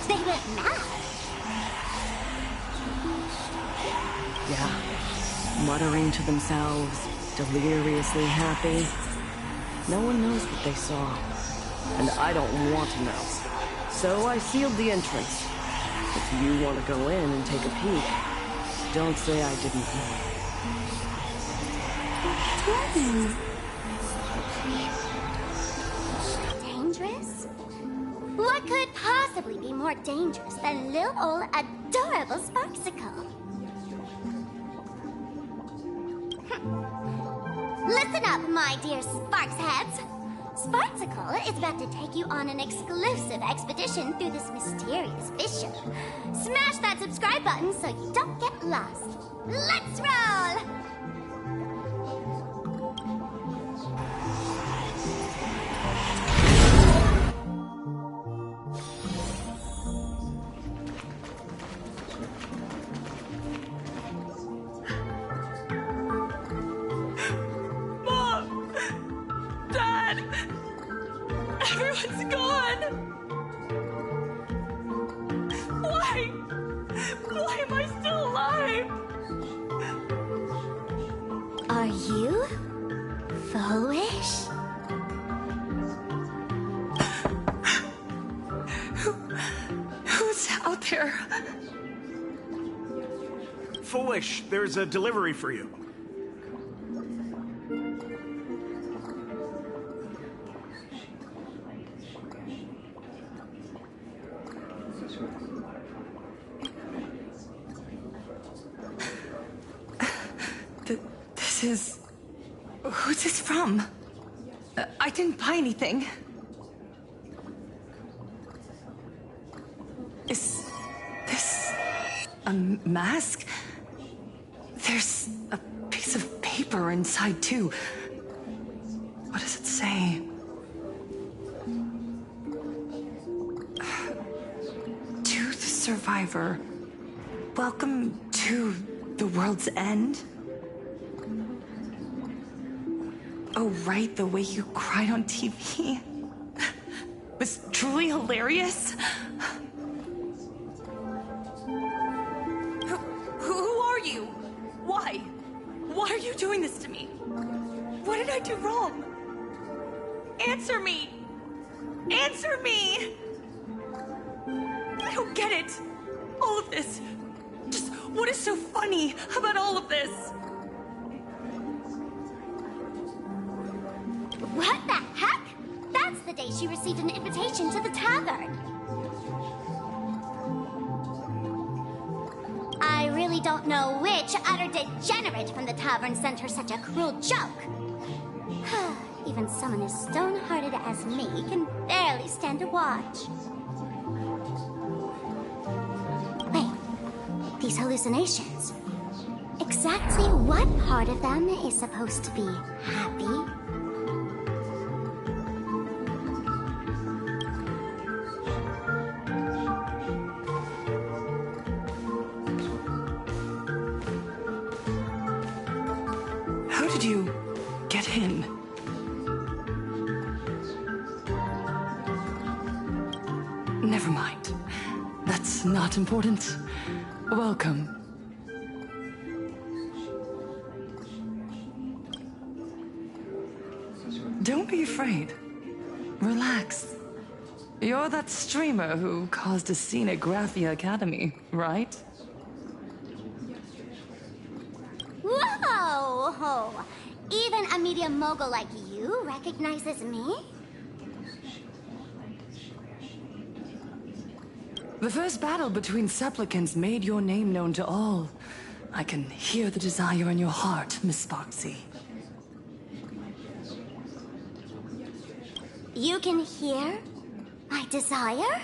S15: They went mad?
S10: Yeah, muttering to themselves, deliriously happy. No one knows what they saw, and I don't want to know. So I sealed the entrance. If you want to go in and take a peek, don't say I didn't warn.
S15: Dangerous? What could possibly be more dangerous than little old adorable Sparksicle? Listen up, my dear Sparksheads. Sparksicle is about to take you on an exclusive expedition through this mysterious fissure. Smash that subscribe button so you don't get lost. Let's roll!
S5: Everyone's gone! Why? Why am I still alive?
S15: Are you foolish?
S5: Who's out there?
S3: Foolish, there's a delivery for you.
S5: This is... Who's this from? I didn't buy anything. Is this a mask? There's a piece of paper inside, too. What does it say? To the survivor, welcome to the world's end. Oh, right, the way you cried on TV. Was
S10: truly hilarious? Who are you? Why? Why are you doing this to me? What did I do wrong? Answer me! Answer me! I don't get it. All of this. Just what is so funny about all of this?
S15: What the heck? That's the day she received an invitation to the tavern. I really don't know which utter degenerate from the tavern sent her such a cruel joke. Even someone as stone-hearted as me can barely stand to watch. Wait, these hallucinations. Exactly what part of them is supposed to be happy?
S10: How did you get in? Never mind. That's not important. Welcome. Don't be afraid. Relax. You're that streamer who caused a scene at Graphia Academy, right?
S15: Whoa! Even a media mogul like you recognizes me?
S10: The first battle between supplicants made your name known to all. I can hear the desire in your heart, Miss Sparksy.
S15: You can hear my desire?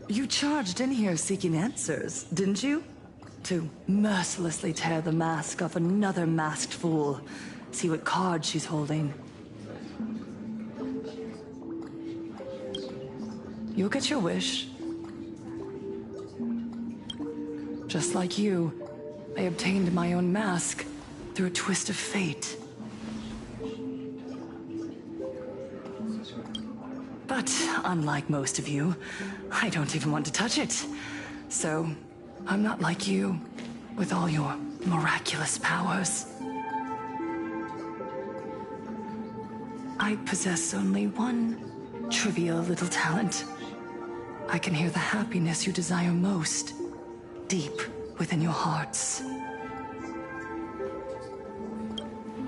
S10: You charged in here seeking answers, didn't you? To mercilessly tear the mask off another masked fool. See what card she's holding. You'll get your wish. Just like you, I obtained my own mask through a twist of fate. But unlike most of you, I don't even want to touch it. So, I'm not like you, with all your miraculous powers. I possess only one trivial little talent. I can hear the happiness you desire most, deep within your hearts.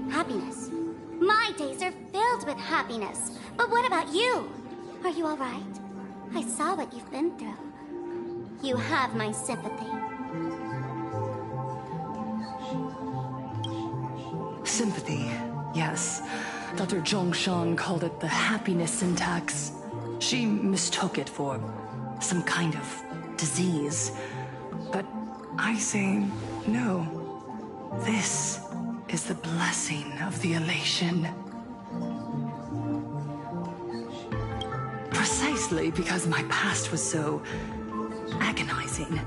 S15: Happiness. My days are filled with happiness. But what about you? Are you all right? I saw what you've been through. You have my sympathy.
S10: Sympathy, yes. Dr. Zhongshan called it the happiness syntax. She mistook it for some kind of disease. But I say no. This is the blessing of the elation. Precisely because my past was so agonizing,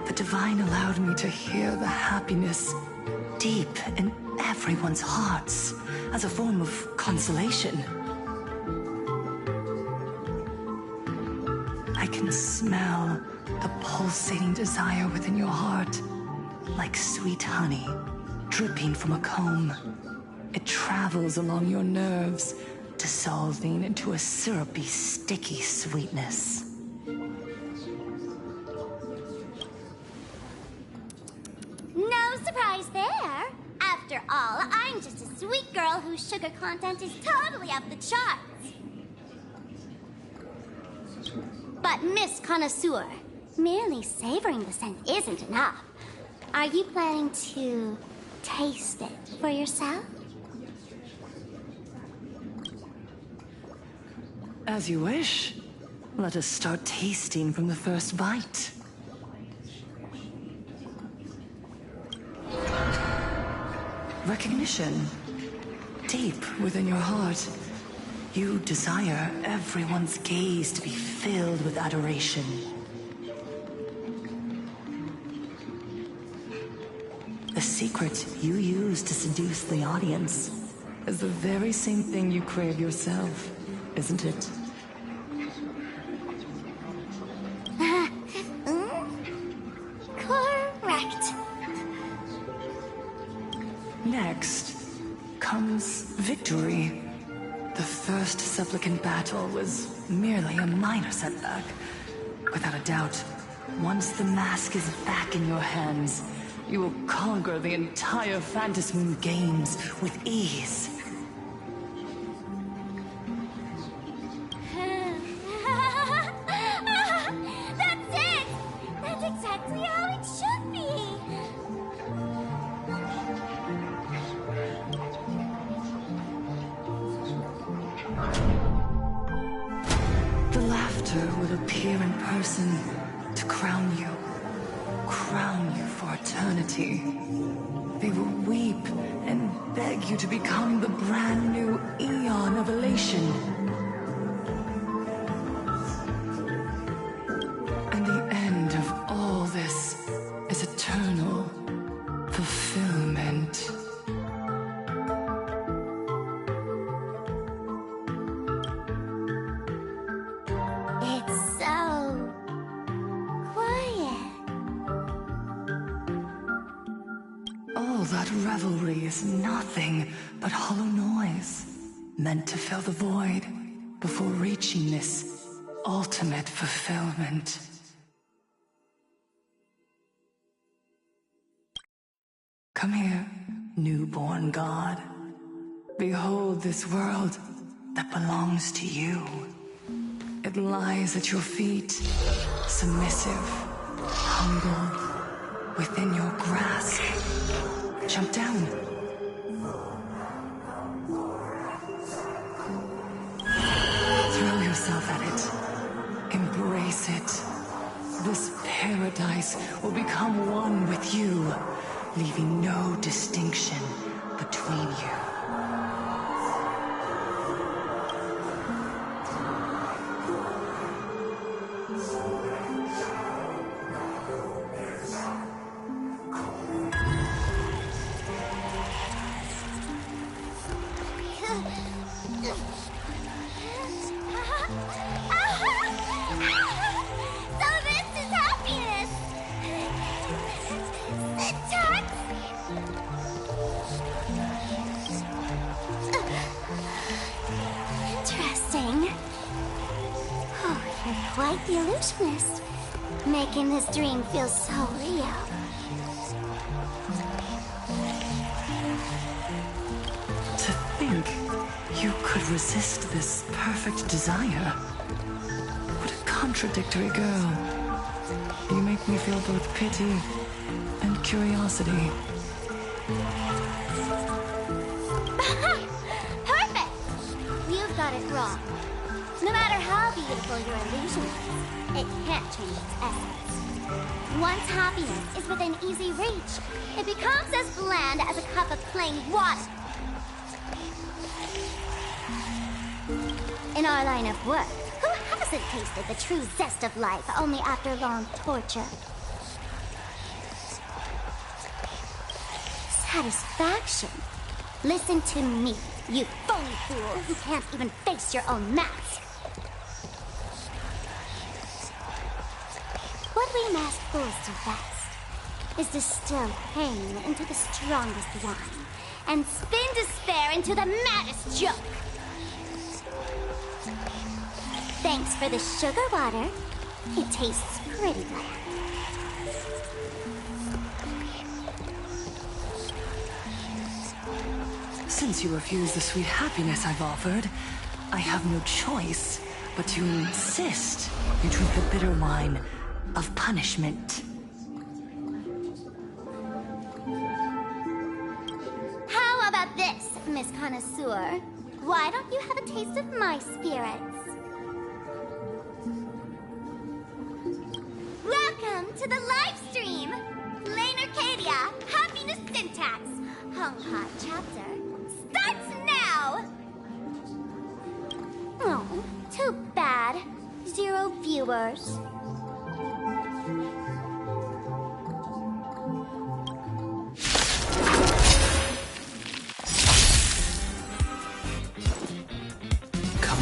S10: the Divine allowed me to hear the happiness deep in everyone's hearts as a form of consolation. I can smell the pulsating desire within your heart, like sweet honey dripping from a comb. It travels along your nerves, dissolving into a syrupy, sticky sweetness.
S15: No surprise there. After all, I'm just a sweet girl whose sugar content is totally up the charts. But Miss Connoisseur, merely savoring the scent isn't enough. Are you planning to taste it for yourself?
S10: As you wish. Let us start tasting from the first bite. Recognition. Deep within your heart, you desire everyone's gaze to be filled with adoration. The secret you use to seduce the audience is the very same thing you crave yourself, isn't it?
S15: Correct.
S10: Next comes victory. The first supplicant battle was merely a minor setback. Without a doubt, once the mask is back in your hands, you will conquer the entire Phantasmoon games with ease.
S15: That's it! That's exactly how it should be!
S10: The laughter will appear in person to crown you for eternity. They will weep and beg you to become the brand new Eon of Elation. And the end of all this is eternal fulfillment.
S15: It's so quiet.
S10: All that revelry is nothing but hollow noise, meant to fill the void before reaching this ultimate fulfillment. Come here, newborn god. Behold this world that belongs to you. It lies at your feet, submissive, humble, within your grasp. Jump down. Throw yourself at it. Embrace it. This paradise will become one with you, leaving no distinction between you.
S15: So this is happiness! Interesting. Oh, you're quite the illusionist, making this dream feel so real.
S10: To think you could resist this perfect desire. What a contradictory girl. You make me feel both pity and curiosity.
S15: Perfect! You've got it wrong. No matter how beautiful your illusion is, it can't change its essence. Once happiness is within easy reach, it becomes as bland as a cup of plain water. In our line of work, who hasn't tasted the true zest of life only after long torture? Satisfaction. Listen to me, you phony fool who can't even face your own mask. What we masked fools do best is distill pain into the strongest wine and spin despair into the maddest joke. Thanks for the sugar water. It tastes pretty bland.
S10: Since you refuse the sweet happiness I've offered, I have no choice but to insist you drink the bitter wine of punishment.
S15: How about this, Miss Connoisseur? Why don't you have a taste of my spirits? Welcome to the live stream! Lane Arcadia, Happiness Syntax, Honkai chapter, starts now! Oh, too bad. 0 viewers.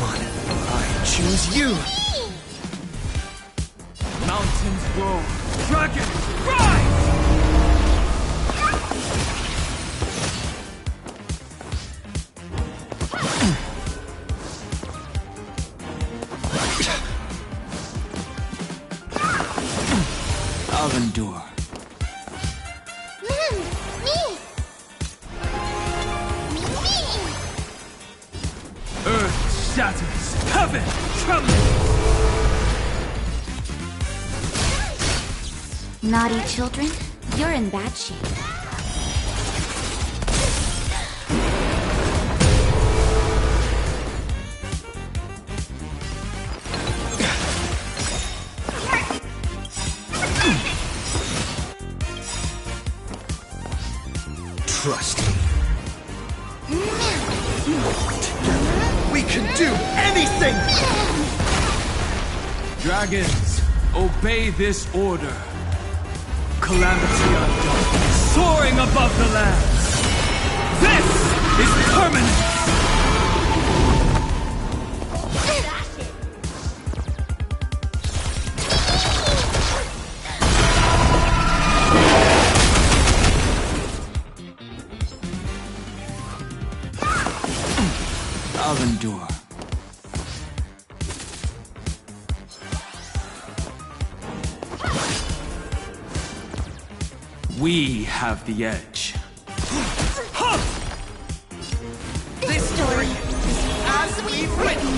S4: on, I choose you! Mountains roar, dragons rise! I'll endure. Earth shatters, heaven trembles!
S15: Naughty children, you're in bad shape.
S4: Trust me. Together, we can do anything! Dragons, obey this order. Calamity undone, soaring above the lands. This is permanent! I'll endure. We have the edge.
S9: This story is as we've written.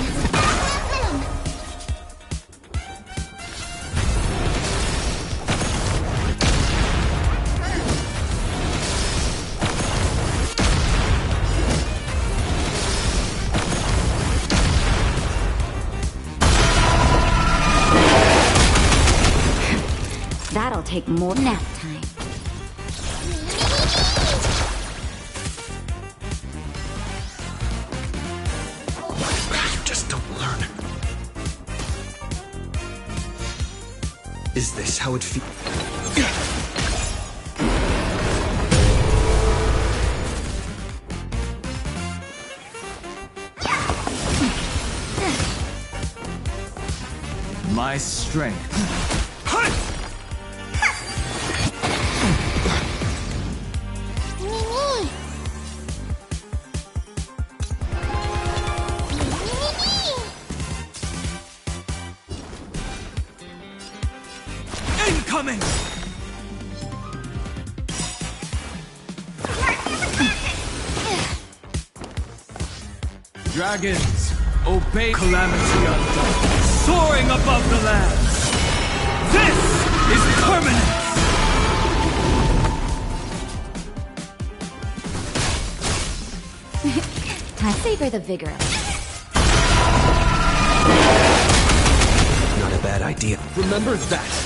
S15: That'll take more nap time.
S4: You just don't learn. Is this how it feels? My strength. Incoming! Dragons, obey calamity undone, soaring above the lands. This is permanent!
S15: I favor the vigor.
S4: Not a bad idea. Remember that.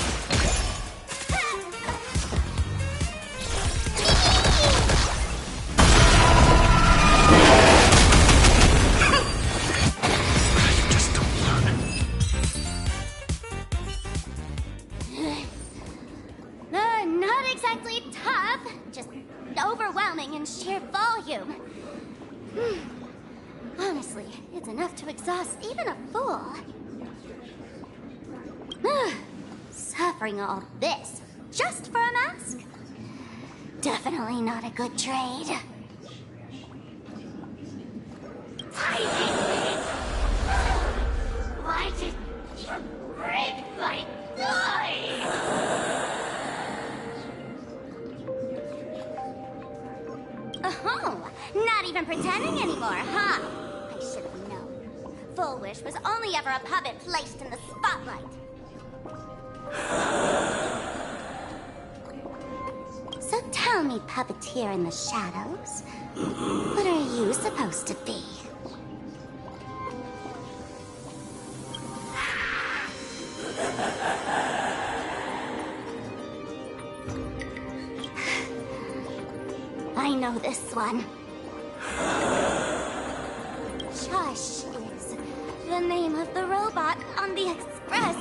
S15: Not exactly tough, just overwhelming in sheer volume. Honestly, it's enough to exhaust even a fool. Suffering all this just for a mask? Definitely not a good trade.
S18: Why did you break my toy?
S15: Oh, not even pretending anymore, huh? I should have known. Full Wish was only ever a puppet placed in the spotlight. So tell me, puppeteer in the shadows, what are you supposed to be? I know this one. Shush is the name of the robot on the express.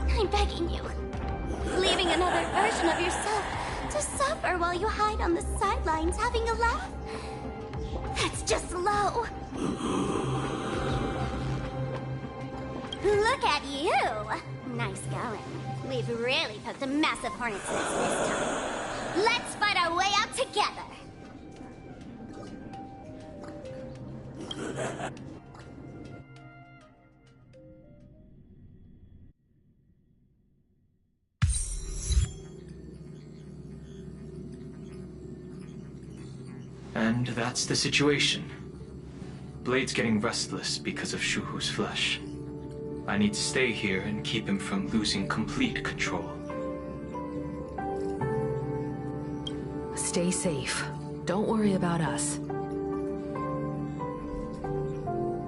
S15: I'm begging you. Leaving another version of yourself to suffer while you hide on the sidelines having a laugh. just low. Look at you! Nice going. We've really poked a massive hornet's nest this time. Let's fight our way out together!
S14: And that's the situation. Blade's getting restless because of Shuhu's flesh. I need to stay here and keep him from losing complete control.
S19: Stay safe. Don't worry about us.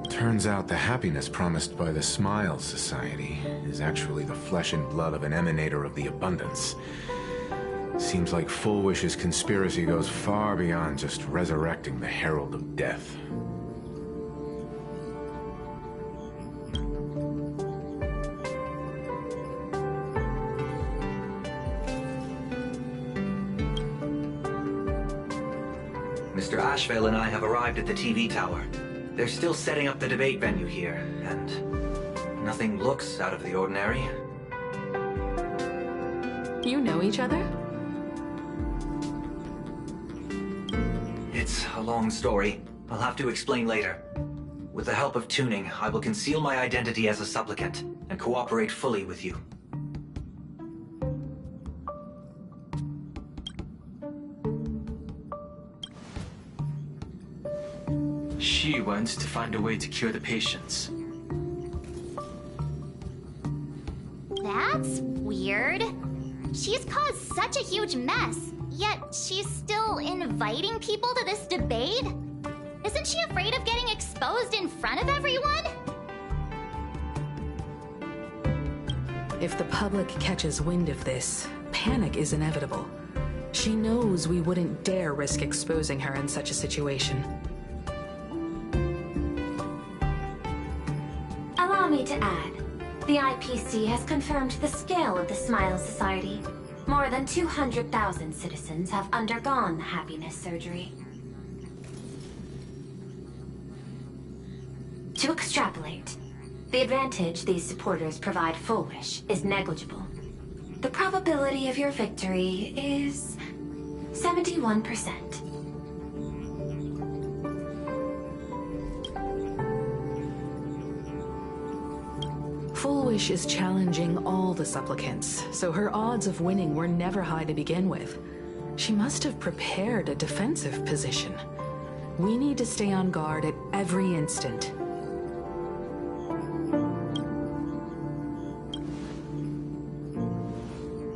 S20: Turns out the happiness promised by the Smile Society is actually the flesh and blood of an emanator of the abundance. Seems like Full Wish's conspiracy goes far beyond just resurrecting the Herald of Death.
S11: Mr. Ashvale and I have arrived at the TV tower. They're still setting up the debate venue here, and nothing looks out of the ordinary.
S19: You know each other?
S11: It's a long story. I'll have to explain later. With the help of tuning, I will conceal my identity as a supplicant and cooperate fully with you.
S14: She went to find a way to cure the patients.
S15: That's weird. She's caused such a huge mess, yet she's still inviting people to this debate? Isn't she afraid of getting exposed in front of everyone?
S19: If the public catches wind of this, panic is inevitable. She knows we wouldn't dare risk exposing her in such a situation.
S21: Allow me to add, the IPC has confirmed the scale of the Smile Society. More than 200,000 citizens have undergone the happiness surgery. To extrapolate, the advantage these supporters provide Full Wish is negligible. The probability of your victory is 71%.
S19: Full Wish is challenging all the supplicants, so her odds of winning were never high to begin with. She must have prepared a defensive position. We need to stay on guard at every instant.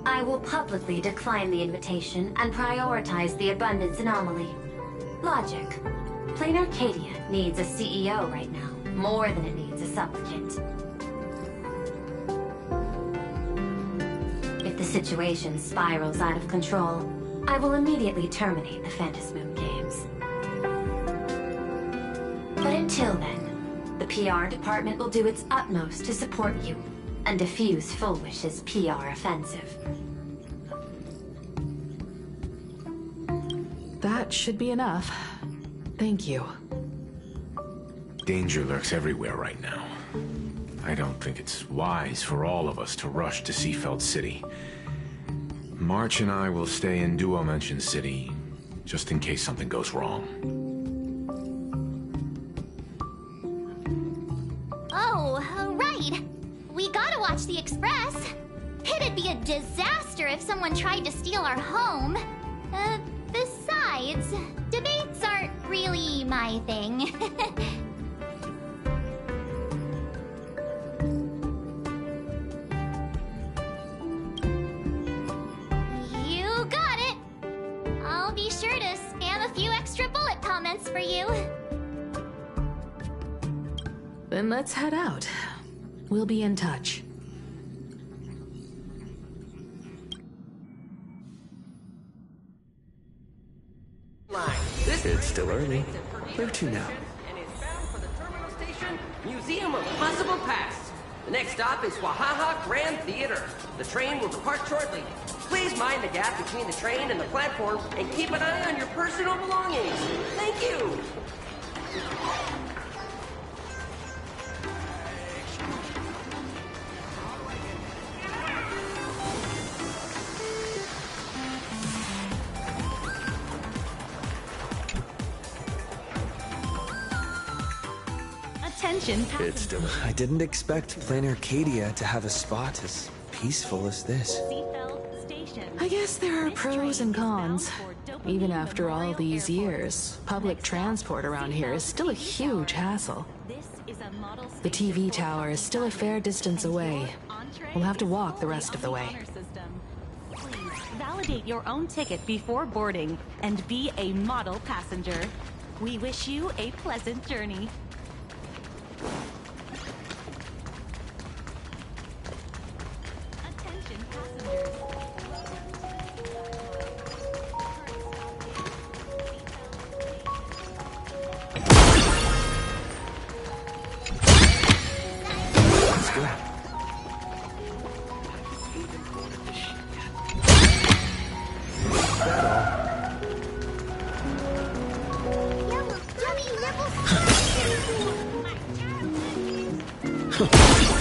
S21: I will publicly decline the invitation and prioritize the abundance anomaly. Logic. Plain Arcadia needs a CEO right now, more than it needs a supplicant. If the situation spirals out of control, I will immediately terminate the Phantasmoon Games. But until then, the PR department will do its utmost to support you and defuse Full Wish's PR offensive.
S19: That should be enough. Thank you.
S20: Danger lurks everywhere right now. I don't think it's wise for all of us to rush to Seafeld City. March and I will stay in Duo Mansion City, just in case something goes wrong.
S15: Oh, right. We gotta watch the Express. It'd be a disaster if someone tried to steal our home. Besides, debates aren't really my thing. You got it. I'll be sure to spam a few extra bullet comments for you.
S19: Then let's head out. We'll be in touch.
S6: It's still early. Where to now?
S22: Museum of Possible Past. The next stop is Wahaha Grand Theater. The train will depart shortly. Please mind the gap between the train and the platform and keep an eye on your personal belongings. Thank you.
S7: Attention passengers.
S8: I didn't expect Plain Arcadia to have a spot as peaceful as this.
S19: I guess there are pros and cons. Even after all these years, public transport around here is still a huge hassle. The TV tower is still a fair distance away. We'll have to walk the rest of the way.
S7: Please validate your own ticket before boarding and be a model passenger. We wish you a pleasant journey. Attention passengers.
S8: Let's go.
S15: Yellow, Johnny Nibbles.